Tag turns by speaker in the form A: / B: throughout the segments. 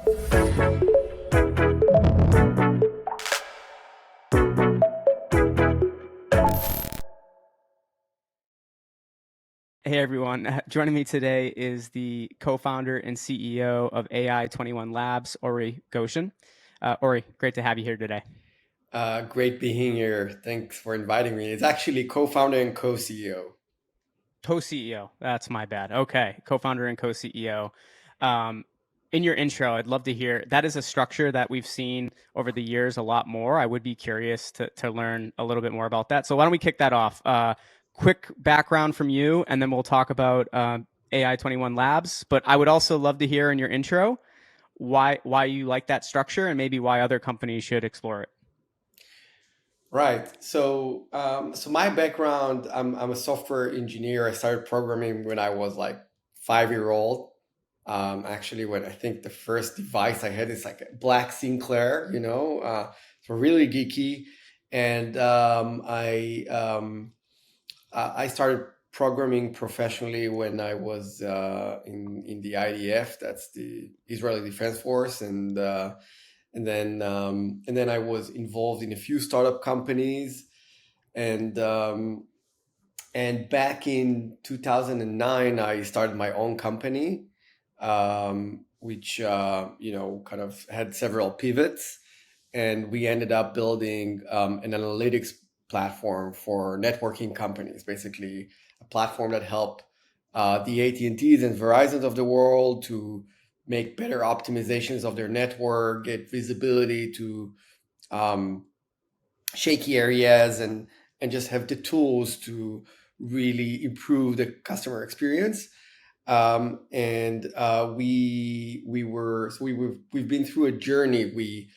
A: Hey everyone, joining me today is the co-founder and CEO of AI21 Labs, Ori Goshen. Ori, great to have you here today.
B: Great being here. Thanks for inviting me. It's actually co-founder and co-CEO.
A: Co-CEO, that's my bad. Okay, co-founder and co-CEO. Um, in your intro, I'd love to hear, that is a structure that we've seen over the years a lot more. I would be curious to learn a little bit more about that. So why don't we kick that off? Quick background from you, and then we'll talk about AI21 Labs. But I would also love to hear in your intro why you like that structure and maybe why other companies should explore it.
B: Right. So my background, I'm a software engineer. I started programming when I was like 5 year old. Actually, when I think the first device I had is like a black Sinclair, so really geeky. And I started programming professionally when I was in the IDF, that's the Israeli Defense Force, and then I was involved in a few startup companies, and back in 2009 I started my own company, which kind of had several pivots, and we ended up building an analytics platform for networking companies, basically a platform that helped the AT&Ts and Verizons of the world to make better optimizations of their network, get visibility to um, shaky areas, and just have the tools to really improve the customer experience. And we've been through a journey. We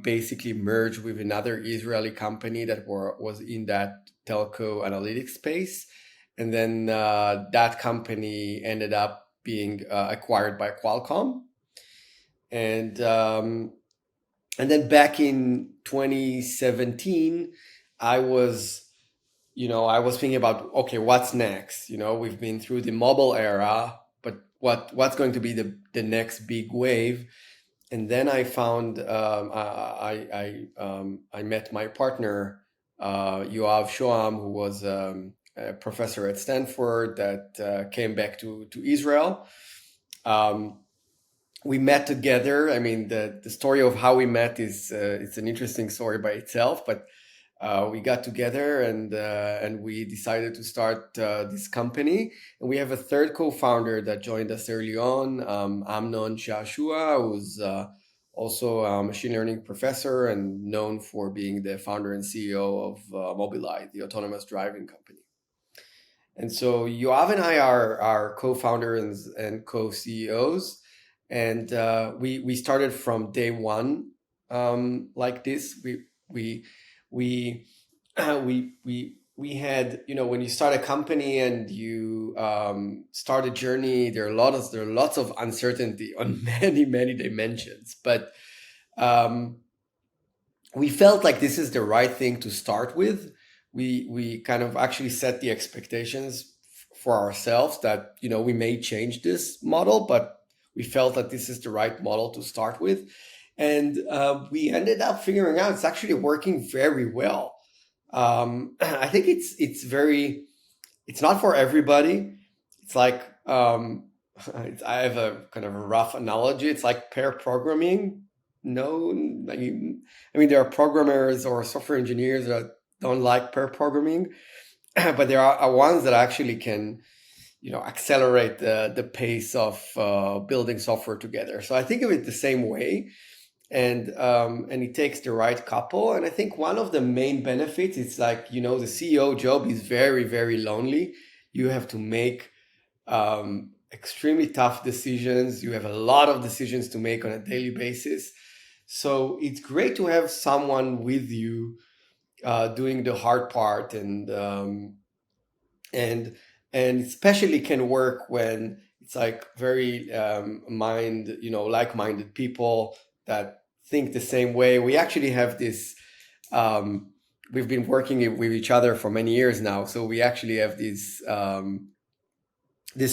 B: basically merged with another Israeli company that was in that telco analytics space, and then that company ended up being acquired by Qualcomm, and um, and then back in 2017, I was I was thinking about, okay, what's next? We've been through the mobile era, but what's going to be the next big wave? And then I found I met my partner, Yoav Shoam, who was a professor at Stanford that came back to Israel. Um, we met together. I mean, the story of how we met is it's an interesting story by itself, but we got together, and we decided to start this company. And we have a third co-founder that joined us early on, Amnon Shashua, who's also a machine learning professor and known for being the founder and CEO of Mobileye, the autonomous driving company. And so Yoav and I are co-founders and co-CEOs, and we started from day one, like this. We we we had, when you start a company and you start a journey, there are lots of uncertainty on many dimensions, but um, we felt like this is the right thing to start with. We kind of actually set the expectations for ourselves that we may change this model, but we felt that this is the right model to start with, and we ended up figuring out it's actually working very well. I think it's not for everybody. It's like I have a kind of a rough analogy. It's like pair programming. No, I mean, there are programmers or software engineers that don't like pair programming, but there are ones that actually can, accelerate the pace of building software together. So I think of it the same way, and it takes the right couple. And I think one of the main benefits is, like, the CEO job is very, very lonely. You have to make extremely tough decisions. You have a lot of decisions to make on a daily basis. So it's great to have someone with you doing the hard part, and and especially can work when it's like very like-minded people that think the same way. We actually have this. Um, we've been working with each other for many years now, so we actually have this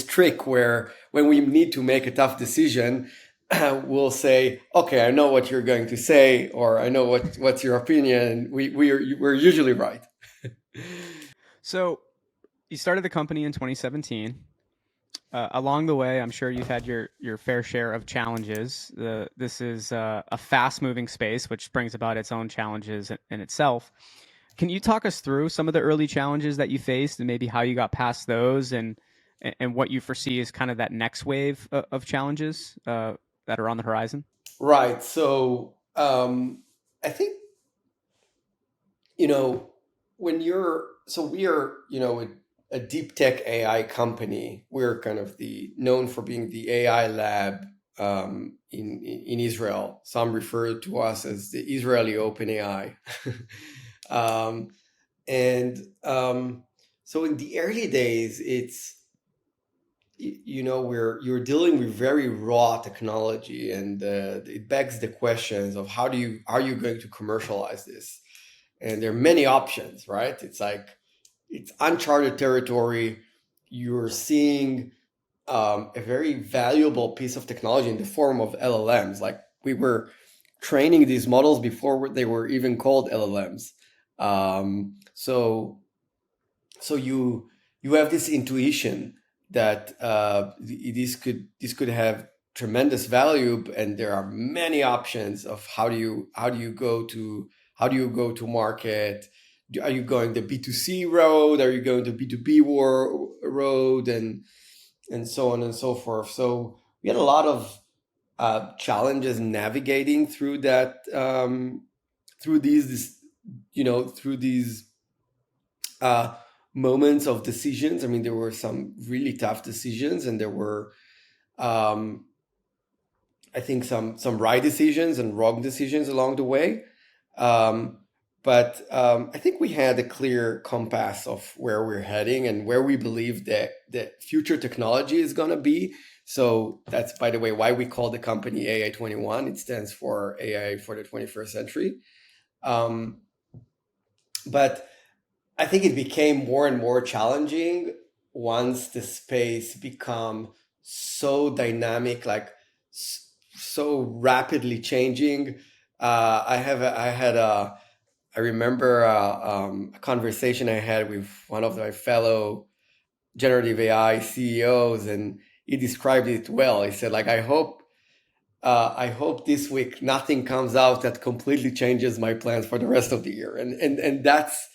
B: trick where when we need to make a tough decision, will say, "Okay, I know what you're going to say," or "I know what's your opinion." We're usually right.
A: So you started the company in 2017. Along the way, I'm sure you've had your fair share of challenges. This is a fast moving space, which brings about its own challenges in itself. Can you talk us through some of the early challenges that you faced, and maybe how you got past those, and what you foresee as kind of that next wave of challenges that are on the horizon?
B: Right. So I think, you know, when you're so we are, a deep tech AI company. We're kind of the known for being the AI lab in Israel. Some refer to us as the Israeli Open AI. um, and so in the early days, it's you're dealing with very raw technology, and it begs the questions of how are you going to commercialize this? And there are many options, right? It's like it's uncharted territory. You're seeing a very valuable piece of technology in the form of LLMs. Like, we were training these models before they were even called LLMs. So you have this intuition that this could have tremendous value, and there are many options of how do you go to market. Are you going the B2C road? Are you going the B2B road? And so on and so forth. So we had a lot of challenges navigating through that, through these uh, moments of decisions. I mean, there were some really tough decisions, and there were, um, I think, some right decisions and wrong decisions along the way. Um, but I think we had a clear compass of where we're heading and where we believe that future technology is going to be. So that's, by the way, why we call the company AI21. It stands for AI for the 21st century. Um, but I think it became more and more challenging once the space become so dynamic, like so rapidly changing. I remember a conversation I had with one of my fellow generative AI CEOs, and he described it well. He said, like, I hope this week nothing comes out that completely changes my plans for the rest of the year. And that's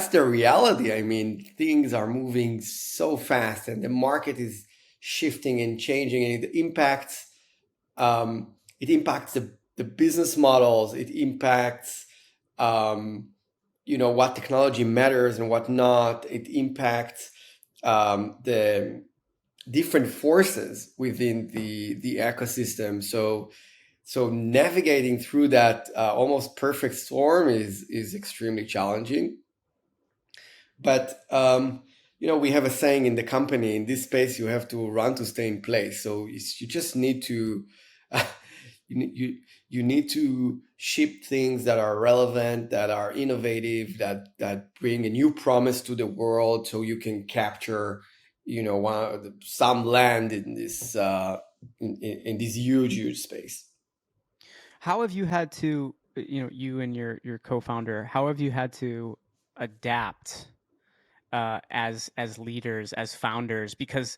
B: the reality. I mean, things are moving so fast, and the market is shifting and changing, and it impacts the business models. It impacts what technology matters and what not. It impacts the different forces within the ecosystem. So navigating through that almost perfect storm is extremely challenging. But we have a saying in the company: in this space, you have to run to stay in place. So you just need to you need to ship things that are relevant, that are innovative, that bring a new promise to the world, so you can capture some land in this huge space.
A: How have you had to, you and your co-founder, how have you had to adapt as leaders, as founders? Because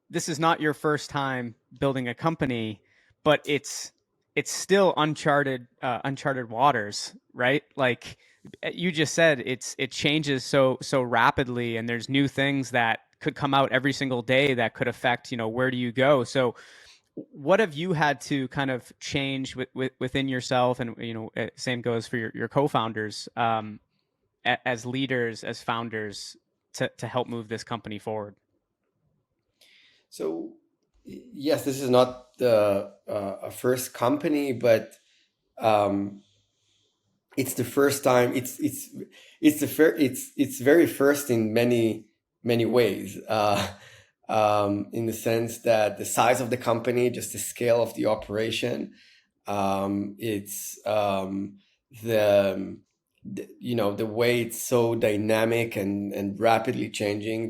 A: this is not your first time building a company, but it's still uncharted waters, right? Like you just said, it changes so rapidly, and there's new things that could come out every single day that could affect, where do you go? So what have you had to kind of change within yourself, and same goes for your co-founders, as leaders, as founders, to help move this company forward?
B: So yes, this is not the a first company, but um, it's the first time. It's very first in many ways. In the sense that the size of the company, just the scale of the operation, it's the the way it's so dynamic and rapidly changing.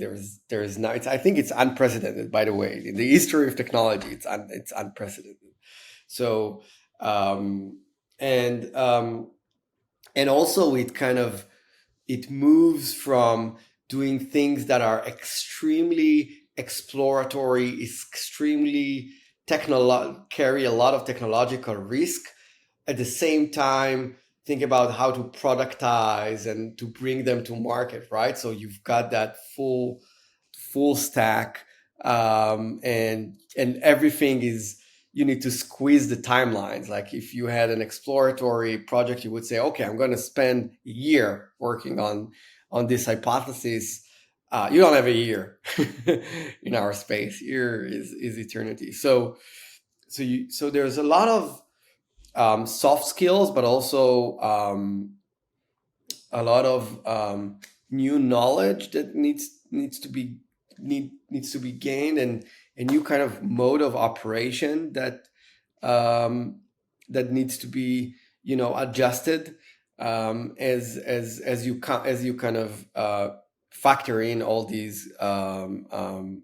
B: There's not. I think it's unprecedented. By the way, in the history of technology, it's unprecedented. So um, and um, and also it moves from doing things that are extremely exploratory, extremely carry a lot of technological risk. At the same time, think about how to productize and to bring them to market, right? So you've got that full stack, and everything is, you need to squeeze the timelines. Like if you had an exploratory project, you would say, okay, I'm going to spend a year working on this hypothesis. You don't have a year in our space. Year is eternity. So there's a lot of soft skills, but also a lot of new knowledge that needs to be gained, and a new kind of mode of operation um, that needs to be, adjusted, as you kind of factor in all these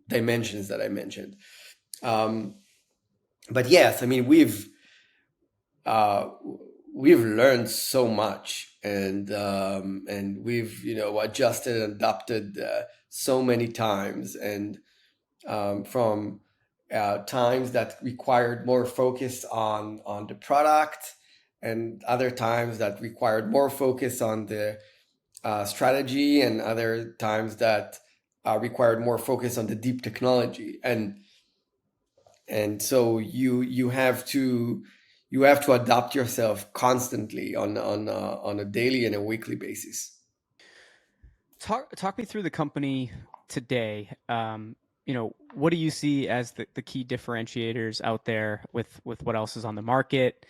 B: dimensions that I mentioned. Um, but yes, I mean, uh, we've learned so much, and we've, adjusted and adapted so many times, and from times that required more focus on the product, and other times that required more focus on the strategy, and other times that required more focus on the deep technology. And so you have to adapt yourself constantly on a daily and a weekly basis.
A: Talk me through the company today. What do you see as the key differentiators out there with what else is on the market?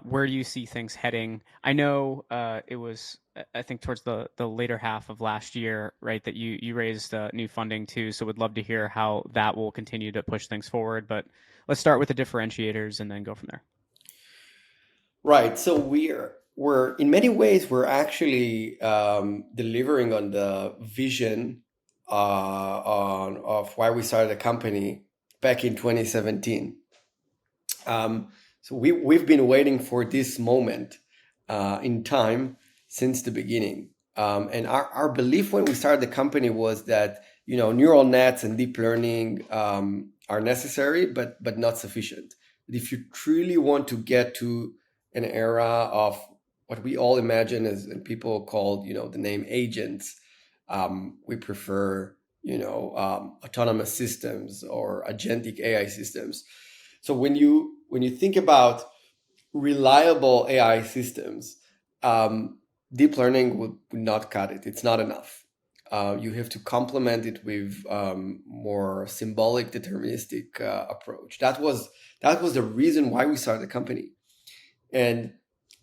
A: Where do you see things heading? I know it was, I think, towards the later half of last year, right, that you raised new funding too. So would love to hear how that will continue to push things forward. But let's start with the differentiators and then go from there.
B: Right. So we're in many ways we're actually delivering on the vision of why we started the company back in 2017. Um, so we've been waiting for this moment in time since the beginning. And our belief when we started the company was that, neural nets and deep learning are necessary, but not sufficient. If you truly want to get to an era of what we all imagine as, and people called, the name agents, we prefer, autonomous systems or agentic AI systems. So when you think about reliable AI systems, deep learning would not cut it. It's not enough. You have to complement it with more symbolic, deterministic approach. That was the reason why we started the company, and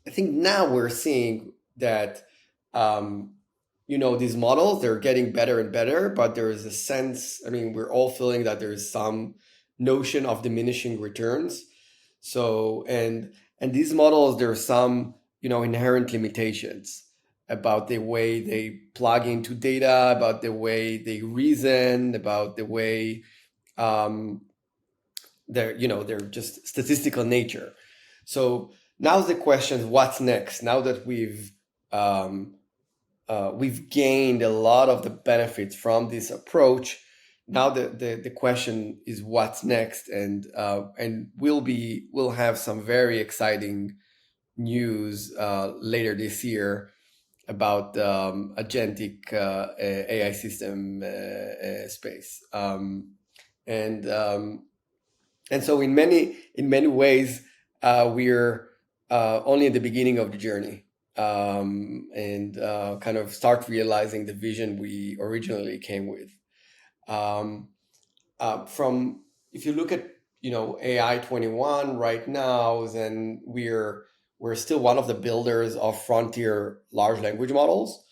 B: I think now we're seeing that um, these models, they're getting better and better, but there is a sense. I mean, we're all feeling that there is some notion of diminishing returns. So and these models, there are some inherent limitations about the way they plug into data, about the way they reason, about the way um, they're just statistical nature. So now's the question: what's next? Now that we've gained a lot of the benefits from this approach, now the question is what's next, and we'll have some very exciting news later this year about agentic AI system space, and and so in many ways we're only at the beginning of the journey, and kind of start realizing the vision we originally came with. um, from If you look at AI21 right now, then we're still one of the builders of frontier large language models.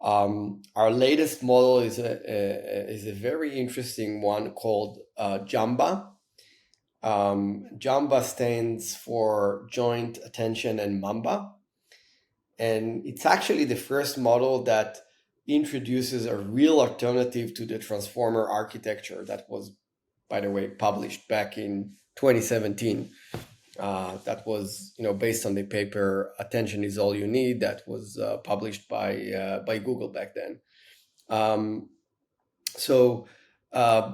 B: Our latest model is a very interesting one called Jamba. Jamba stands for Joint Attention and Mamba. And it's actually the first model that introduces a real alternative to the transformer architecture that was, by the way, published back in 2017. That was, based on the paper "Attention is All You Need," that was published by Google back then. So, uh,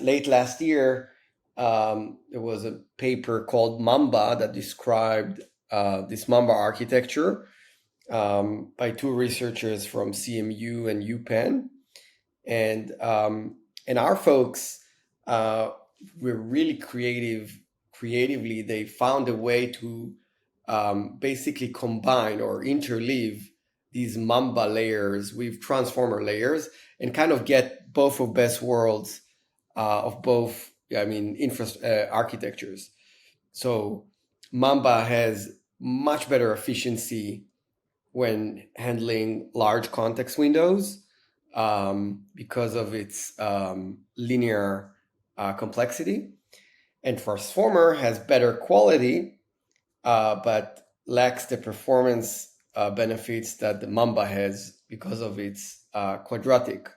B: late last year, there was a paper called Mamba that described this Mamba architecture by two researchers from CMU and UPenn, and our folks were really creatively, they found a way to basically combine or interleave these Mamba layers with transformer layers and kind of get both of best worlds of both, architectures. So Mamba has much better efficiency when handling large context windows because of its linear complexity. And Transformer has better quality, but lacks the performance benefits that the Mamba has because of its quadratic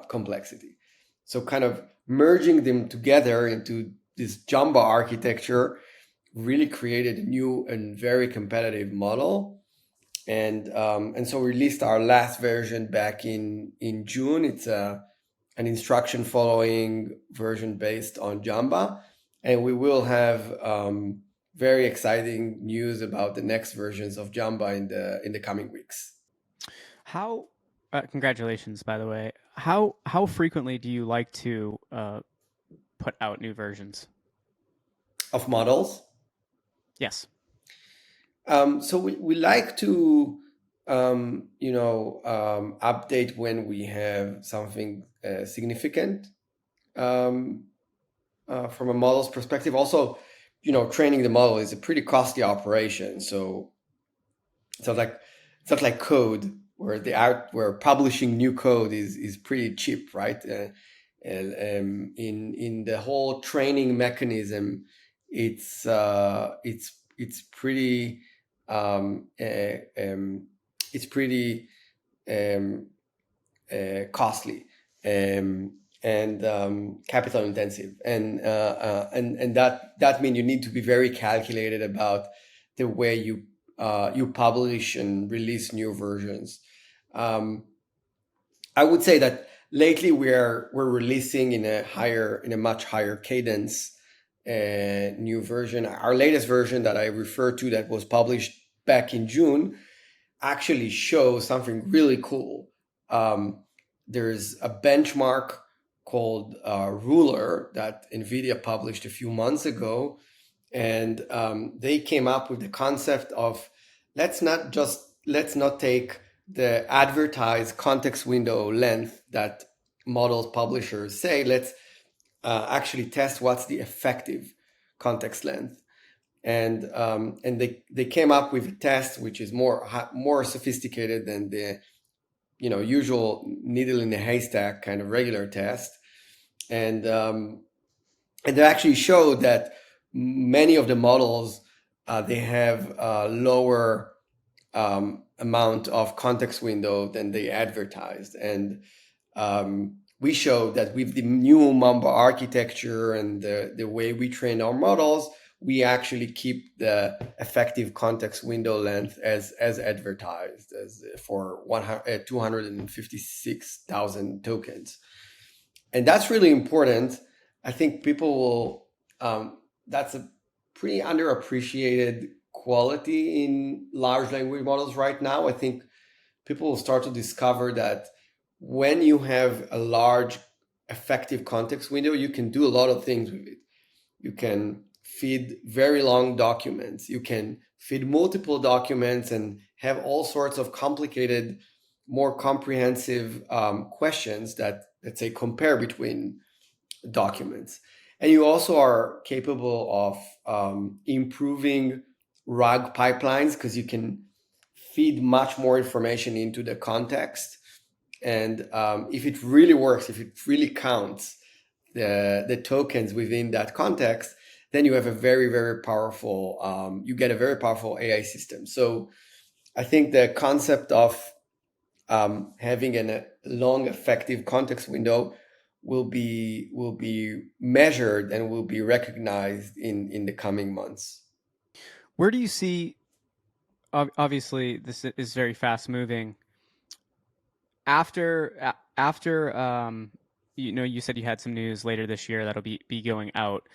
B: complexity. So kind of merging them together into this Jumbo architecture really created a new and very competitive model. And so we released our last version back in June. It's an instruction following version based on Jamba, and we will have very exciting news about the next versions of Jamba in the coming weeks.
A: How? Congratulations, by the way. How frequently do you like to put out new versions?
B: Of models.
A: Yes.
B: So we like to update when we have something significant from a model's perspective. Also, training the model is a pretty costly operation. So it's not like code where publishing new code is pretty cheap, right? In the whole training mechanism, it's pretty it's pretty costly and capital intensive, and that means you need to be very calculated about the way you publish and release new versions. I would say that lately we're releasing in a much higher cadence new version. Our latest version that I refer to, that was published back in June, actually shows something really cool. There's a benchmark called Ruler that NVIDIA published a few months ago, and they came up with the concept of let's not take the advertised context window length that models publishers say. Let's actually test what's the effective context length. And they came up with a test which is more sophisticated than the usual needle in a haystack kind of regular test. And they actually showed that many of the models they have a lower amount of context window than they advertised. And we showed that with the new Mamba architecture and the way we train our models, we actually keep the effective context window length as advertised, as for 256,000 tokens. And that's really important. I think people will, that's a pretty underappreciated quality in large language models right now. I think people will start to discover that when you have a large effective context window, you can do a lot of things with it. You can feed very long documents. You can feed multiple documents and have all sorts of complicated, more comprehensive questions that, let's say, compare between documents. And you also are capable of improving RAG pipelines, because you can feed much more information into the context. And if it really works, if it really counts the tokens within that context, then you have a very, very powerful, you get a very powerful AI system. So I think the concept of having a long effective context window will be measured and will be recognized in the coming months.
A: Where do you see? Obviously, this is very fast moving. After you said you had some news later this year that'll be going out.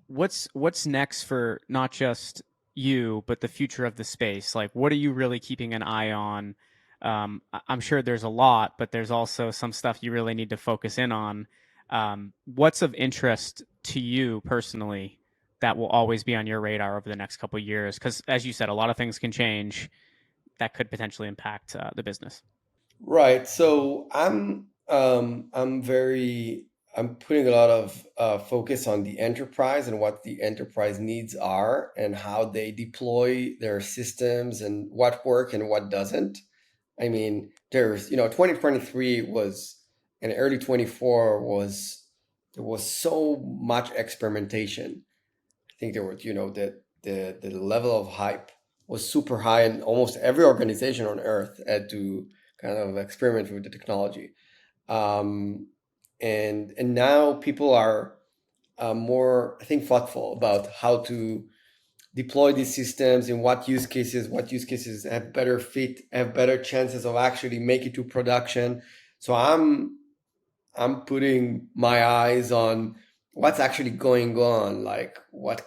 A: What's next for not just you but the future of the space? Like, what are you really keeping an eye on? I'm sure there's a lot, but there's also some stuff you really need to focus in on. What's of interest to you personally that will always be on your radar over the next couple of years? Because, as you said, a lot of things can change that could potentially impact the business.
B: Right. So I'm putting a lot of focus on the enterprise and what the enterprise needs are and how they deploy their systems and what work and what doesn't. I mean, 2023 was and early 24 was there was so much experimentation. I think there was, the level of hype was super high, and almost every organization on earth had to kind of experiment with the technology. Um, and now people are more, I think, thoughtful about how to deploy these systems in what use cases have better fit, have better chances of actually make it to production. So I'm putting my eyes on what's actually going on, like what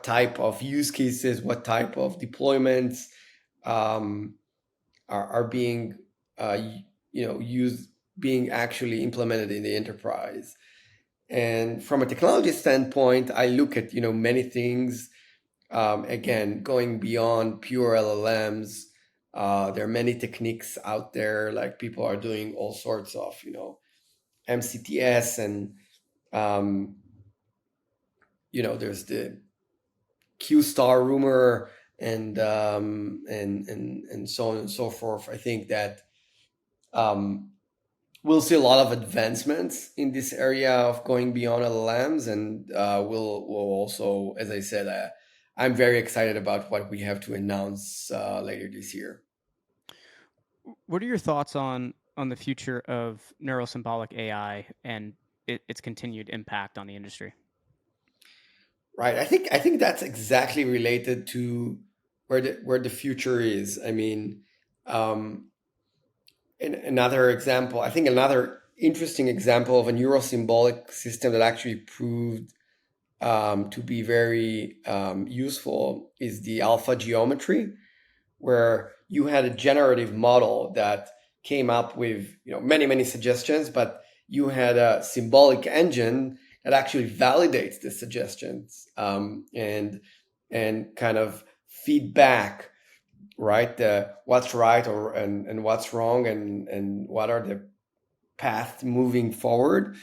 B: type of use cases, what type of deployments um, are being used, being actually implemented in the enterprise. And from a technology standpoint, I look at many things. Again, going beyond pure LLMs, there are many techniques out there. Like people are doing all sorts of MCTS, and um, there's the Q star rumor, and so on and so forth. I think that um, we'll see a lot of advancements in this area of going beyond LLMs, and we'll also, as I said, I'm very excited about what we have to announce later this year.
A: What are your thoughts on the future of neuro-symbolic AI and its continued impact on the industry?
B: Right. I think that's exactly related to where the future is. I mean, um, another example, I think another interesting example of a neuro-symbolic system that actually proved to be very useful is the alpha geometry, where you had a generative model that came up with many suggestions, but you had a symbolic engine that actually validates the suggestions, and kind of feedback, right, what's right and what's wrong, and what are the paths moving forward.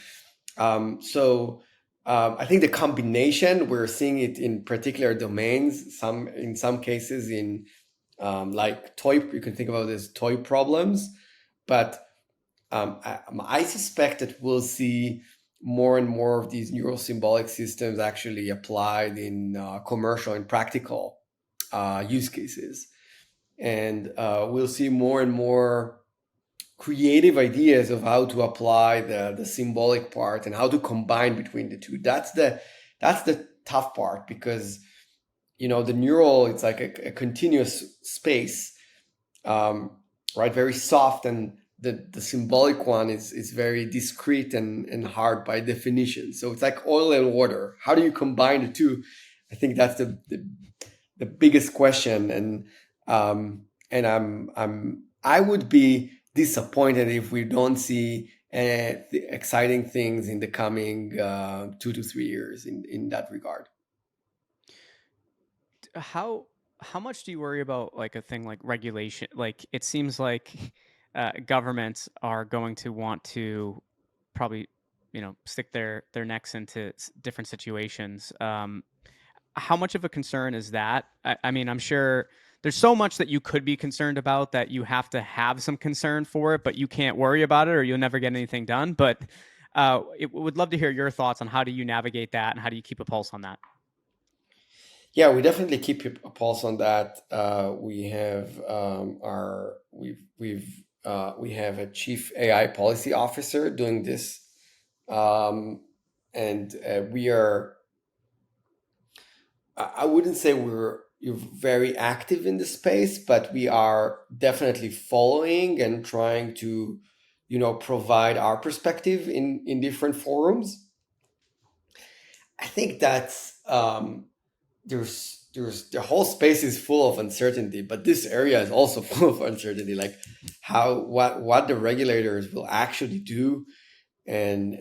B: I think the combination, we're seeing it in particular domains, in some cases in like toy, you can think about it as toy problems, but I suspect that we'll see more and more of these neurosymbolic systems actually applied in commercial and practical use cases. And we'll see more and more creative ideas of how to apply the symbolic part and how to combine between the two. That's the tough part, because the neural, it's like a continuous space, um, right? Very soft, and the symbolic one is very discrete and hard by definition. So it's like oil and water. How do you combine the two? I think that's the biggest question, and I would be disappointed if we don't see exciting things in the coming 2 to 3 years in that regard.
A: How much do you worry about like a thing like regulation? Like, it seems like governments are going to want to probably stick their necks into different situations. How much of a concern is that? I mean, I'm sure there's so much that you could be concerned about that you have to have some concern for it, but you can't worry about it or you'll never get anything done. But Would love to hear your thoughts on how do you navigate that and how do you keep a pulse on that.
B: Yeah, we definitely keep a pulse on that. We have a chief AI policy officer doing this, and we are. I wouldn't say you're very active in the space, but we are definitely following and trying to, provide our perspective in different forums. I think that's there's the whole space is full of uncertainty, but this area is also full of uncertainty. Like how what the regulators will actually do, and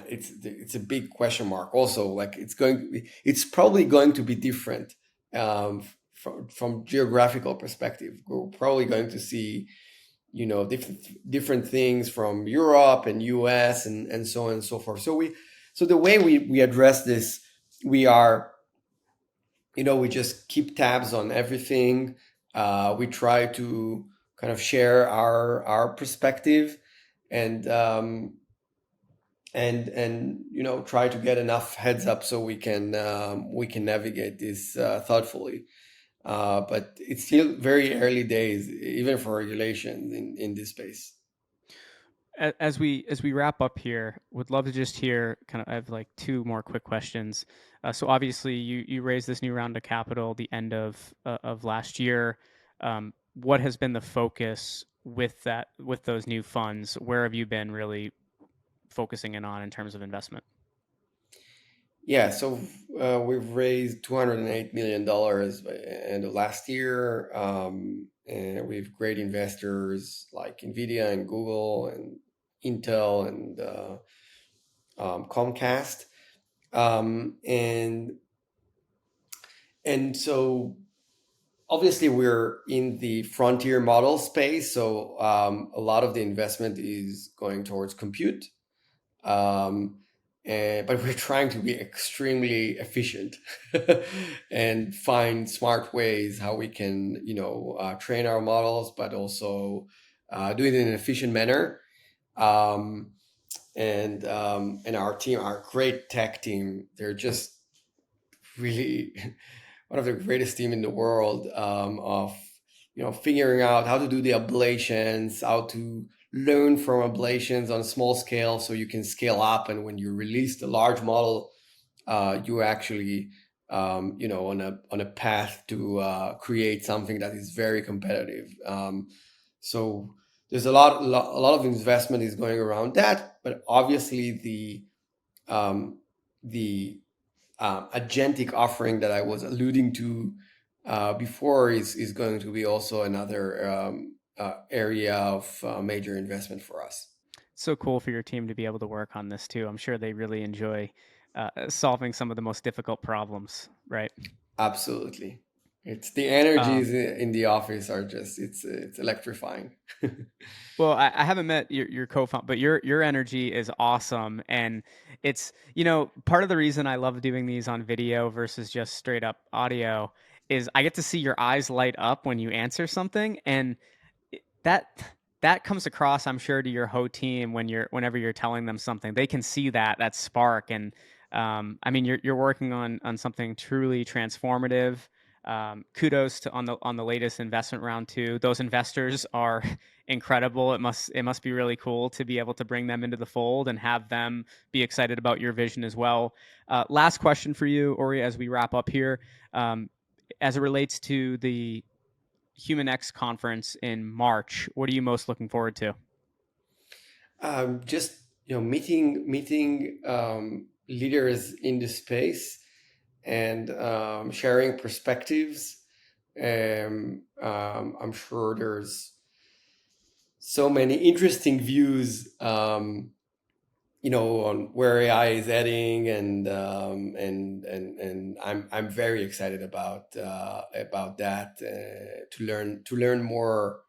B: it's a big question mark. Also, like it's probably going to be different from geographical perspective. We're probably going to see different things from Europe and US and so on and so forth. So the way we address this, we are we just keep tabs on everything. We try to kind of share our perspective and try to get enough heads up so we can navigate this thoughtfully. But it's still very early days, even for regulation in this space.
A: As we wrap up here, would love to just hear kind of. I have like two more quick questions. So obviously, you raised this new round of capital the end of last year. What has been the focus with those new funds? Where have you been really focusing in on in terms of investment?
B: Yeah, so we've raised $208 million by the end of last year, and we have great investors like Nvidia and Google and Intel and Comcast, and so obviously we're in the frontier model space, so a lot of the investment is going towards compute. um, but we're trying to be extremely efficient and find smart ways how we can, train our models, but also do it in an efficient manner. Um, and our great tech team, they're just really one of the greatest team in the world, of figuring out how to do the ablations, how to learn from ablations on a small scale so you can scale up, and when you release the large model, you actually on a path to create something that is very competitive. So there's a lot of investment is going around that, but obviously the agentic offering that I was alluding to before is going to be also another area of major investment for us.
A: It's so cool for your team to be able to work on this too. I'm sure they really enjoy solving some of the most difficult problems, right?
B: Absolutely, it's the
A: Um,
B: energies in the office are just it's electrifying.
A: Well, I haven't met your co-founder, but your energy is awesome, and it's part of the reason I love doing these on video versus just straight up audio is I get to see your eyes light up when you answer something, and that that comes across, I'm sure, to your whole team whenever you're telling them something. They can see that spark, and I mean, you're working on something truly transformative. Kudos to on the latest investment round too. Those investors are incredible. It must be really cool to be able to bring them into the fold and have them be excited about your vision as well. Last question for you, Ori, as we wrap up here, as it relates to the Human X conference in March. What are you most looking forward to?
B: Just meeting leaders in the space and sharing perspectives. I'm sure there's so many interesting views, on where AI is heading, and I'm very excited about that, to learn more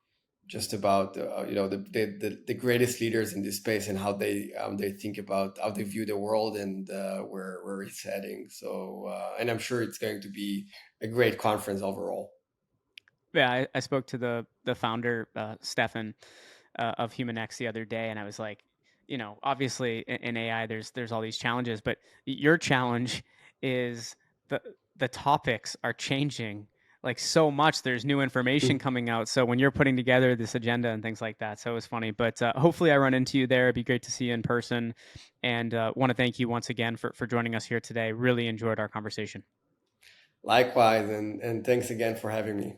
B: just about the greatest leaders in this space and how they think about how they view the world and where it's heading. So and I'm sure it's going to be a great conference overall.
A: Yeah, I spoke to the founder, Stefan, of Human X the other day, and I was like, obviously in AI, there's all these challenges, but your challenge is the the topics are changing like so much. There's new information coming out. So when you're putting together this agenda and things like that, so it was funny. But hopefully, I run into you there. It'd be great to see you in person. And want to thank you once again for joining us here today. Really enjoyed our conversation.
B: Likewise, and thanks again for having me.